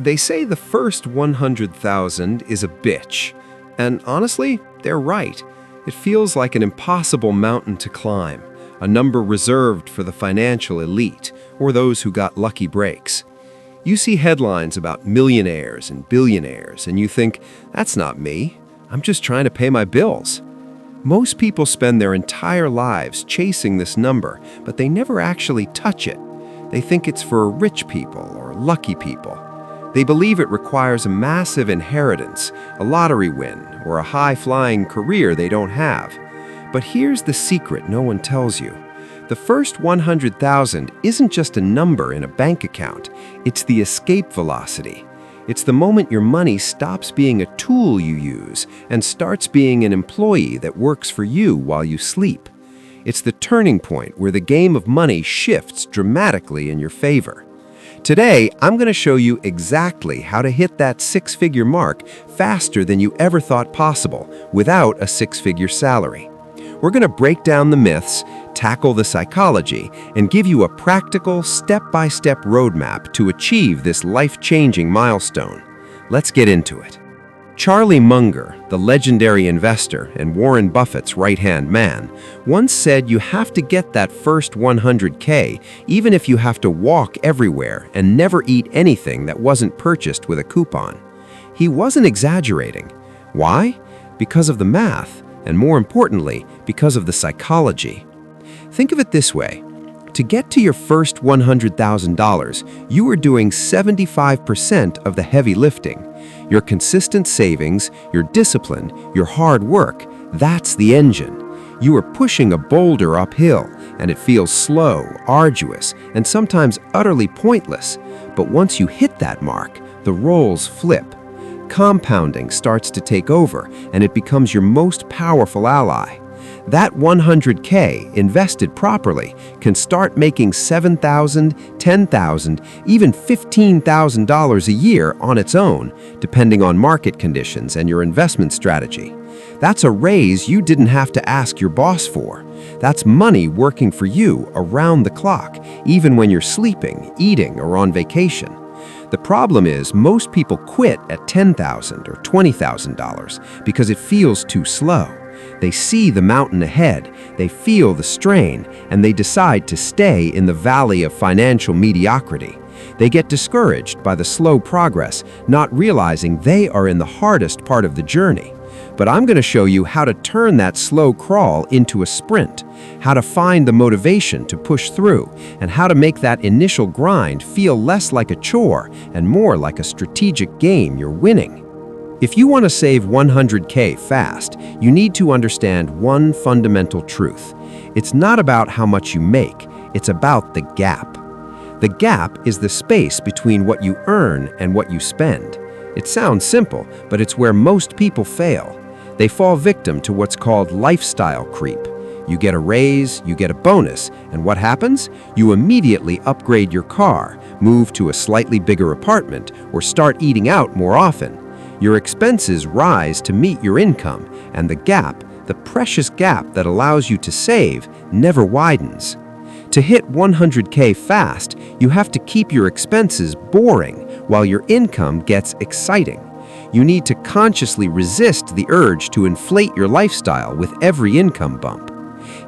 They say the first 100,000 is a bitch. And honestly, they're right. It feels like an impossible mountain to climb, a number reserved for the financial elite or those who got lucky breaks. You see headlines about millionaires and billionaires, and you think, that's not me. I'm just trying to pay my bills. Most people spend their entire lives chasing this number, but they never actually touch it. They think it's for rich people or lucky people. They believe it requires a massive inheritance, a lottery win, or a high-flying career they don't have. But here's the secret no one tells you. The first 100,000 isn't just a number in a bank account. It's the escape velocity. It's the moment your money stops being a tool you use and starts being an employee that works for you while you sleep. It's the turning point where the game of money shifts dramatically in your favor. Today, I'm going to show you exactly how to hit that six-figure mark faster than you ever thought possible without a six-figure salary. We're going to break down the myths, tackle the psychology, and give you a practical, step-by-step roadmap to achieve this life-changing milestone. Let's get into it. Charlie Munger, the legendary investor and Warren Buffett's right-hand man, once said you have to get that first 100K even if you have to walk everywhere and never eat anything that wasn't purchased with a coupon. He wasn't exaggerating. Why? Because of the math, and more importantly, because of the psychology. Think of it this way. To get to your first $100,000, you are doing 75% of the heavy lifting. Your consistent savings, your discipline, your hard work, that's the engine. You are pushing a boulder uphill, and it feels slow, arduous, and sometimes utterly pointless. But once you hit that mark, the roles flip. Compounding starts to take over, and it becomes your most powerful ally. That 100K invested properly can start making $7,000, $10,000, even $15,000 a year on its own, depending on market conditions and your investment strategy. That's a raise you didn't have to ask your boss for. That's money working for you around the clock, even when you're sleeping, eating, or on vacation. The problem is most people quit at $10,000 or $20,000 because it feels too slow. They see the mountain ahead, they feel the strain, and they decide to stay in the valley of financial mediocrity. They get discouraged by the slow progress, not realizing they are in the hardest part of the journey. But I'm going to show you how to turn that slow crawl into a sprint, how to find the motivation to push through, and how to make that initial grind feel less like a chore and more like a strategic game you're winning. If you want to save 100K fast, you need to understand one fundamental truth. It's not about how much you make, it's about the gap. The gap is the space between what you earn and what you spend. It sounds simple, but it's where most people fail. They fall victim to what's called lifestyle creep. You get a raise, you get a bonus, and what happens? You immediately upgrade your car, move to a slightly bigger apartment, or start eating out more often. Your expenses rise to meet your income, and the gap, the precious gap that allows you to save, never widens. To hit 100K fast, you have to keep your expenses boring while your income gets exciting. You need to consciously resist the urge to inflate your lifestyle with every income bump.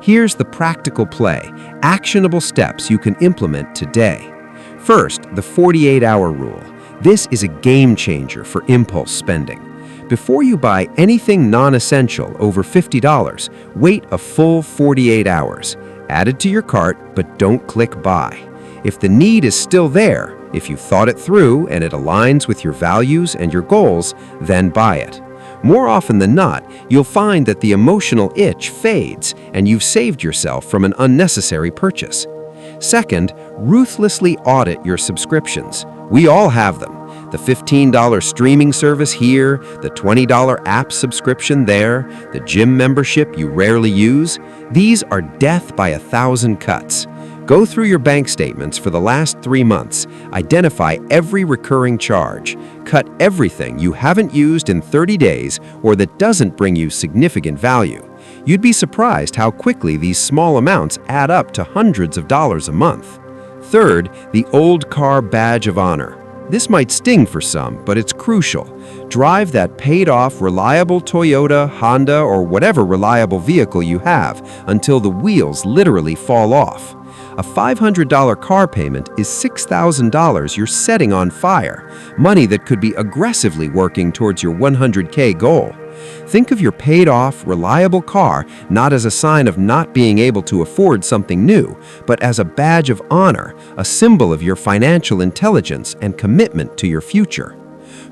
Here's the practical play, actionable steps you can implement today. First, the 48-hour rule. This is a game changer for impulse spending. Before you buy anything non-essential over $50, wait a full 48 hours. Add it to your cart, but don't click buy. If the need is still there, if you've thought it through and it aligns with your values and your goals, then buy it. More often than not, you'll find that the emotional itch fades and you've saved yourself from an unnecessary purchase. Second, ruthlessly audit your subscriptions. We all have them. The $15 streaming service here, the $20 app subscription there, the gym membership you rarely use. These are death by 1,000 cuts. Go through your bank statements for the last 3 months, identify every recurring charge, cut everything you haven't used in 30 days or that doesn't bring you significant value. You'd be surprised how quickly these small amounts add up to hundreds of dollars a month. Third, the old car badge of honor. This might sting for some, but it's crucial. Drive that paid-off, reliable Toyota, Honda, or whatever reliable vehicle you have until the wheels literally fall off. A $500 car payment is $6,000 you're setting on fire, money that could be aggressively working towards your 100K goal. Think of your paid-off, reliable car not as a sign of not being able to afford something new, but as a badge of honor, a symbol of your financial intelligence and commitment to your future.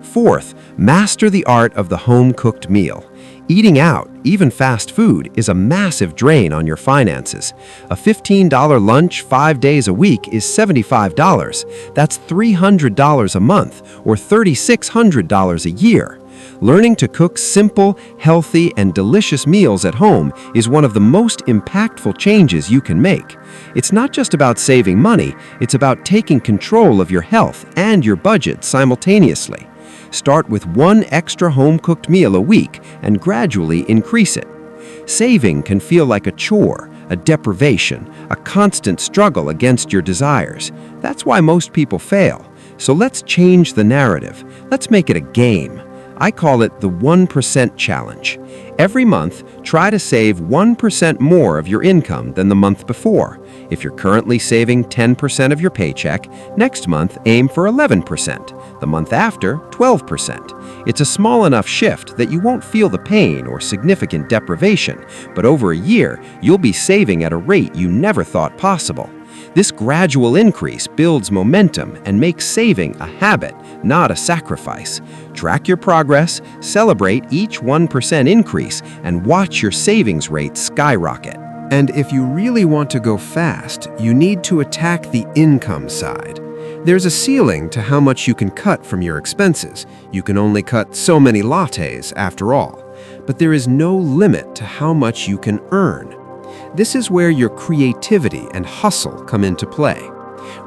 Fourth, master the art of the home-cooked meal. Eating out, even fast food, is a massive drain on your finances. A $15 lunch 5 days a week is $75. That's $300 a month, or $3,600 a year. Learning to cook simple, healthy, and delicious meals at home is one of the most impactful changes you can make. It's not just about saving money, it's about taking control of your health and your budget simultaneously. Start with one extra home-cooked meal a week and gradually increase it. Saving can feel like a chore, a deprivation, a constant struggle against your desires. That's why most people fail. So let's change the narrative. Let's make it a game. I call it the 1% challenge. Every month, try to save 1% more of your income than the month before. If you're currently saving 10% of your paycheck, next month aim for 11%. The month after, 12%. It's a small enough shift that you won't feel the pain or significant deprivation, but over a year, you'll be saving at a rate you never thought possible. This gradual increase builds momentum and makes saving a habit, not a sacrifice. Track your progress, celebrate each 1% increase, and watch your savings rate skyrocket. And if you really want to go fast, you need to attack the income side. There's a ceiling to how much you can cut from your expenses. You can only cut so many lattes, after all. But there is no limit to how much you can earn. This is where your creativity and hustle come into play.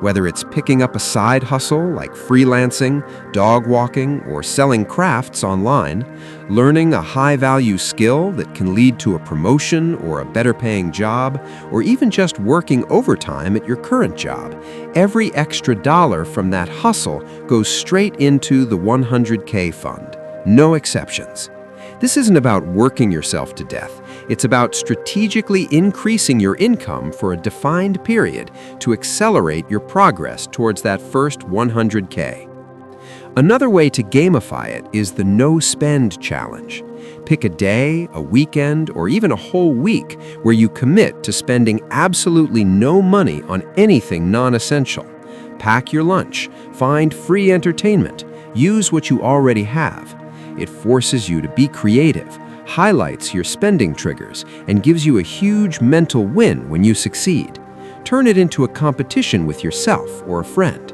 Whether it's picking up a side hustle like freelancing, dog walking, or selling crafts online, learning a high-value skill that can lead to a promotion or a better-paying job, or even just working overtime at your current job, every extra dollar from that hustle goes straight into the 100K fund. No exceptions. This isn't about working yourself to death. It's about strategically increasing your income for a defined period to accelerate your progress towards that first 100K. Another way to gamify it is the no-spend challenge. Pick a day, a weekend, or even a whole week where you commit to spending absolutely no money on anything non-essential. Pack your lunch, find free entertainment, use what you already have. It forces you to be creative, highlights your spending triggers, and gives you a huge mental win when you succeed. Turn it into a competition with yourself or a friend.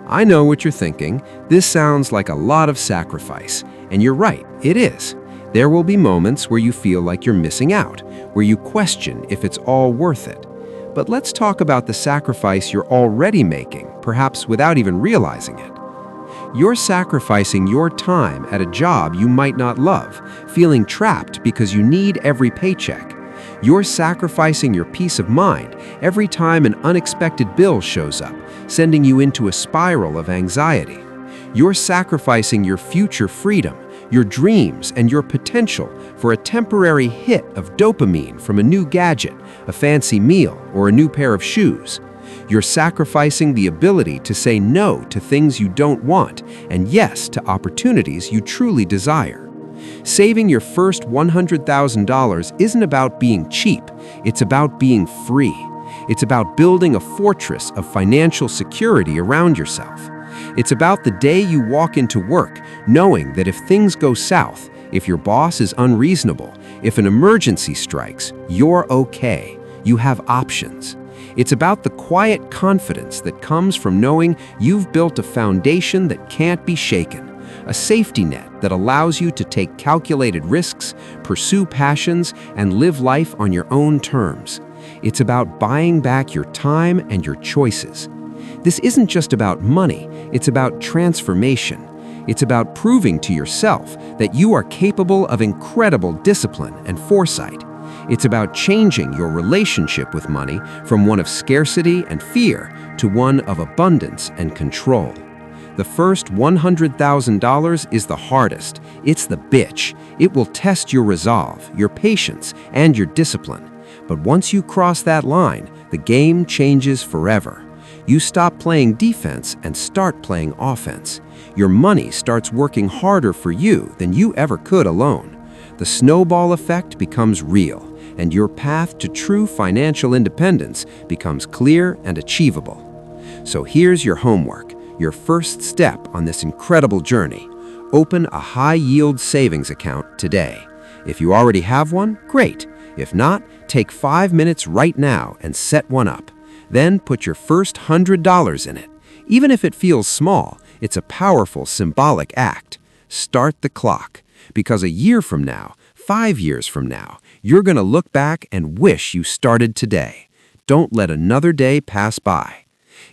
I know what you're thinking. This sounds like a lot of sacrifice. And you're right, it is. There will be moments where you feel like you're missing out, where you question if it's all worth it. But let's talk about the sacrifice you're already making, perhaps without even realizing it. You're sacrificing your time at a job you might not love, feeling trapped because you need every paycheck. You're sacrificing your peace of mind every time an unexpected bill shows up, sending you into a spiral of anxiety. You're sacrificing your future freedom, your dreams, and your potential for a temporary hit of dopamine from a new gadget, a fancy meal, or a new pair of shoes. You're sacrificing the ability to say no to things you don't want and yes to opportunities you truly desire. Saving your first $100,000 isn't about being cheap, it's about being free. It's about building a fortress of financial security around yourself. It's about the day you walk into work knowing that if things go south, if your boss is unreasonable, if an emergency strikes, you're okay. You have options. It's about the quiet confidence that comes from knowing you've built a foundation that can't be shaken, a safety net that allows you to take calculated risks, pursue passions, and live life on your own terms. It's about buying back your time and your choices. This isn't just about money, it's about transformation. It's about proving to yourself that you are capable of incredible discipline and foresight. It's about changing your relationship with money from one of scarcity and fear to one of abundance and control. The first $100,000 is the hardest. It's the bitch. It will test your resolve, your patience, and your discipline. But once you cross that line, the game changes forever. You stop playing defense and start playing offense. Your money starts working harder for you than you ever could alone. The snowball effect becomes real, and your path to true financial independence becomes clear and achievable. So here's your homework, your first step on this incredible journey. Open a high-yield savings account today. If you already have one, great. If not, take 5 minutes right now and set one up. Then put your first $100 in it. Even if it feels small, it's a powerful symbolic act. Start the clock, because a year from now, 5 years from now, you're going to look back and wish you started today. Don't let another day pass by.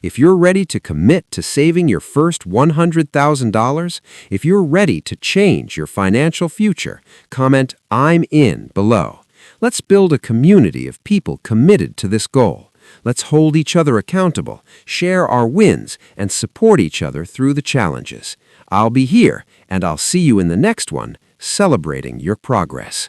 If you're ready to commit to saving your first $100,000, if you're ready to change your financial future, comment "I'm in" below. Let's build a community of people committed to this goal. Let's hold each other accountable, share our wins, and support each other through the challenges. I'll be here, and I'll see you in the next one, celebrating your progress.